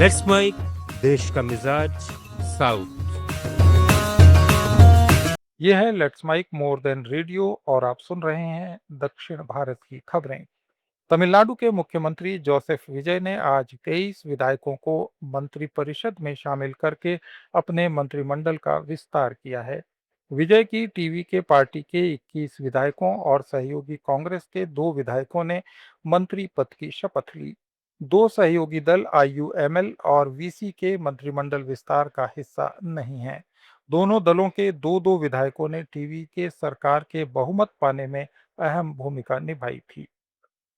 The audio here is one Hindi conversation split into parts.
लेट्स माइक देश का मिजाज साउथ। ये है let's mike more than radio और आप सुन रहे हैं दक्षिण भारत की खबरें। तमिलनाडु के मुख्यमंत्री जोसेफ विजय ने आज 23 विधायकों को मंत्रिपरिषद में शामिल करके अपने मंत्रिमंडल का विस्तार किया है। विजय की टीवी के पार्टी के 21 विधायकों और सहयोगी कांग्रेस के 2 विधायकों ने मंत्री पद की शपथ ली। 2 सहयोगी दल आईयूएमएल और वीसी के मंत्रिमंडल विस्तार का हिस्सा नहीं हैं। दोनों दलों के 2-2 विधायकों ने टीवी के सरकार के बहुमत पाने में अहम भूमिका निभाई थी।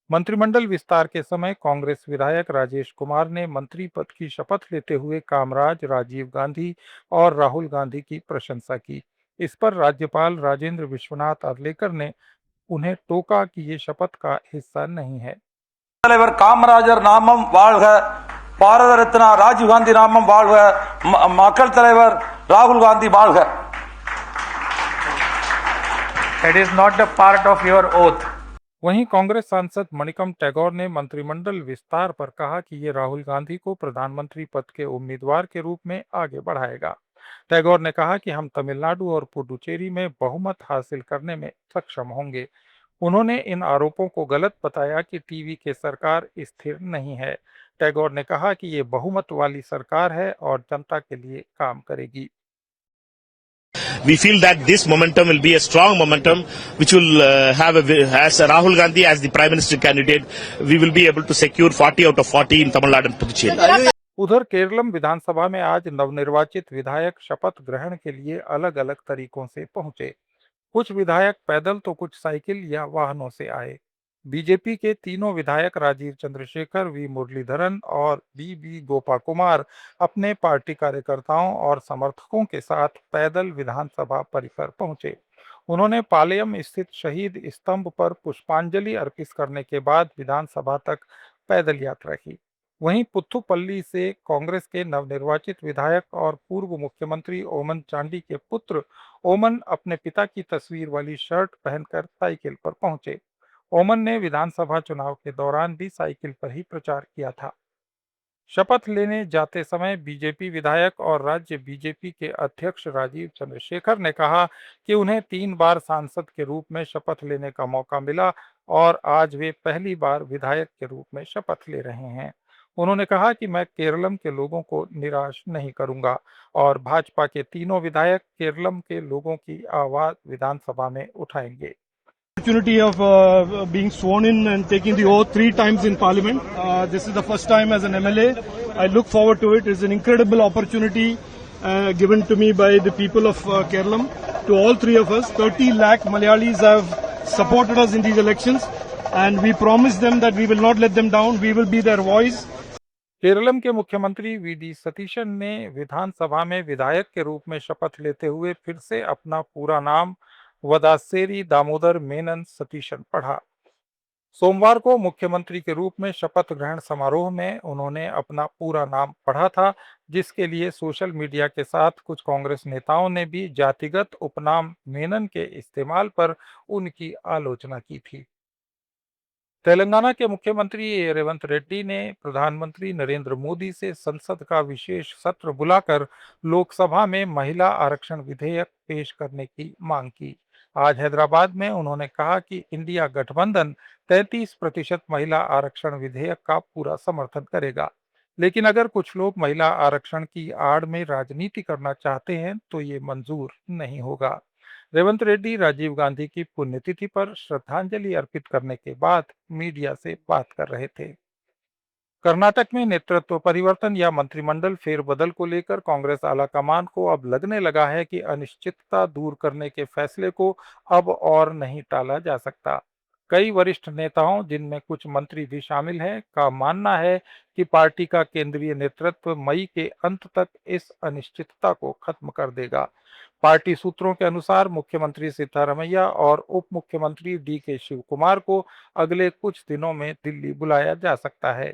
मंत्रिमंडल विस्तार के समय कांग्रेस विधायक राजेश कुमार ने मंत्री पद की शपथ लेते हुए कामराज, राजीव गांधी और राहुल गांधी की प्रशंसा की। इस पर राज्यपाल राजेंद्र विश्वनाथ अर्लेकर ने उन्हें टोका कि ये शपथ का हिस्सा नहीं है। தலைவர் காமராஜர் நாமம் வாழ்க, பாரத ரத்னா ராஜீவ் காந்தி நாமம் வாழ்க, மக்கள் தலைவர் ராகுல் காந்தி வாழ்க. That is not a part of your oath. वहीं कांग्रेस सांसद मणिकम टैगोर ने मंत्रिमंडल विस्तार पर कहा कि ये राहुल गांधी को प्रधानमंत्री पद के उम्मीदवार के रूप में आगे बढ़ाएगा। टैगोर ने कहा कि हम तमिलनाडु और पुडुचेरी में बहुमत हासिल करने में सक्षम होंगे। उन्होंने इन आरोपों को गलत बताया कि टीवी के सरकार स्थिर नहीं है। टैगोर ने कहा कि ये बहुमत वाली सरकार है और जनता के लिए काम करेगी। We feel that this momentum will be a strong momentum which will as Rahul Gandhi as the Prime Minister candidate, we will be able to secure 40 out of 40 in Tamil Nadu and Puducherry. उधर केरलम विधानसभा में आज नवनिर्वाचित विधायक शपथ ग्रहण के लिए अलग अलग तरीकों से पहुंचे। कुछ विधायक पैदल तो कुछ साइकिल या वाहनों से आए। बीजेपी के तीनों विधायक राजीव चंद्रशेखर, वी मुरलीधरन और बी गोपा कुमार अपने पार्टी कार्यकर्ताओं और समर्थकों के साथ पैदल विधानसभा परिसर पहुंचे। उन्होंने पालयम स्थित शहीद स्तंभ पर पुष्पांजलि अर्पित करने के बाद विधानसभा तक पैदल यात्रा की। वहीं पुथुपल्ली से कांग्रेस के नवनिर्वाचित विधायक और पूर्व मुख्यमंत्री ओमन चांडी के पुत्र ओमन अपने पिता की तस्वीर वाली शर्ट पहनकर साइकिल पर पहुंचे। ओमन ने विधानसभा चुनाव के दौरान भी साइकिल पर ही प्रचार किया था। शपथ लेने जाते समय बीजेपी विधायक और राज्य बीजेपी के अध्यक्ष राजीव चंद्रशेखर ने कहा कि उन्हें 3 बार सांसद के रूप में शपथ लेने का मौका मिला और आज वे पहली बार विधायक के रूप में शपथ ले रहे हैं। उन्होंने कहा कि मैं केरलम के लोगों को निराश नहीं करूंगा और भाजपा के तीनों विधायक केरलम के लोगों की आवाज विधानसभा में उठाएंगे। Opportunity of being sworn in and taking the oath 3 times in Parliament. This is the first time as an MLA. I look forward to it. It's an incredible opportunity given to me by the people of Kerala. To all 3 of us, 30 lakh Malayalis have supported us in these elections, and we promise them that we will not let them down. We will be their voice. Keralam के मुख्यमंत्री वीडी सतीशन ने विधानसभा में विधायक के रूप में शपथ लेते हुए फिर से अपना पूरा नाम वदासेरी दामोदर मेनन सतीशन पढ़ा। सोमवार को मुख्यमंत्री के रूप में शपथ ग्रहण समारोह में उन्होंने अपना पूरा नाम पढ़ा था, जिसके लिए सोशल मीडिया के साथ कुछ कांग्रेस नेताओं ने भी जातिगत उपनाम मेनन के इस्तेमाल पर उनकी आलोचना की थी। तेलंगाना के मुख्यमंत्री रेवंत रेड्डी ने प्रधानमंत्री नरेंद्र मोदी से संसद का विशेष सत्र बुलाकर लोकसभा में महिला आरक्षण विधेयक पेश करने की मांग की। आज हैदराबाद में उन्होंने कहा कि इंडिया गठबंधन 33% महिला आरक्षण विधेयक का पूरा समर्थन करेगा, लेकिन अगर कुछ लोग महिला आरक्षण की आड़ में राजनीति करना चाहते हैं तो ये मंजूर नहीं होगा। रेवंत रेड्डी राजीव गांधी की पुण्यतिथि पर श्रद्धांजलि अर्पित करने के बाद मीडिया से बात कर रहे थे। कर्नाटक में नेतृत्व परिवर्तन या मंत्रिमंडल फेरबदल को लेकर कांग्रेस आलाकमान को अब लगने लगा है कि अनिश्चितता दूर करने के फैसले को अब और नहीं टाला जा सकता। कई वरिष्ठ नेताओं, जिनमें कुछ मंत्री भी शामिल हैं, का मानना है कि पार्टी का केंद्रीय नेतृत्व मई के अंत तक इस अनिश्चितता को खत्म कर देगा। पार्टी सूत्रों के अनुसार मुख्यमंत्री सिद्धारमैया और उप मुख्यमंत्री डीके शिव कुमार को अगले कुछ दिनों में दिल्ली बुलाया जा सकता है।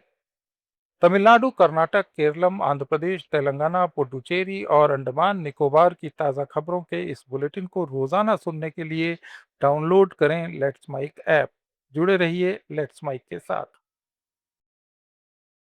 तमिलनाडु, कर्नाटक, केरलम, आंध्र प्रदेश, तेलंगाना, पुडुचेरी और अंडमान निकोबार की ताज़ा खबरों के इस बुलेटिन को रोजाना सुनने के लिए डाउनलोड करें लेट्स माइक ऐप। जुड़े रहिए लेट्स माइक के साथ।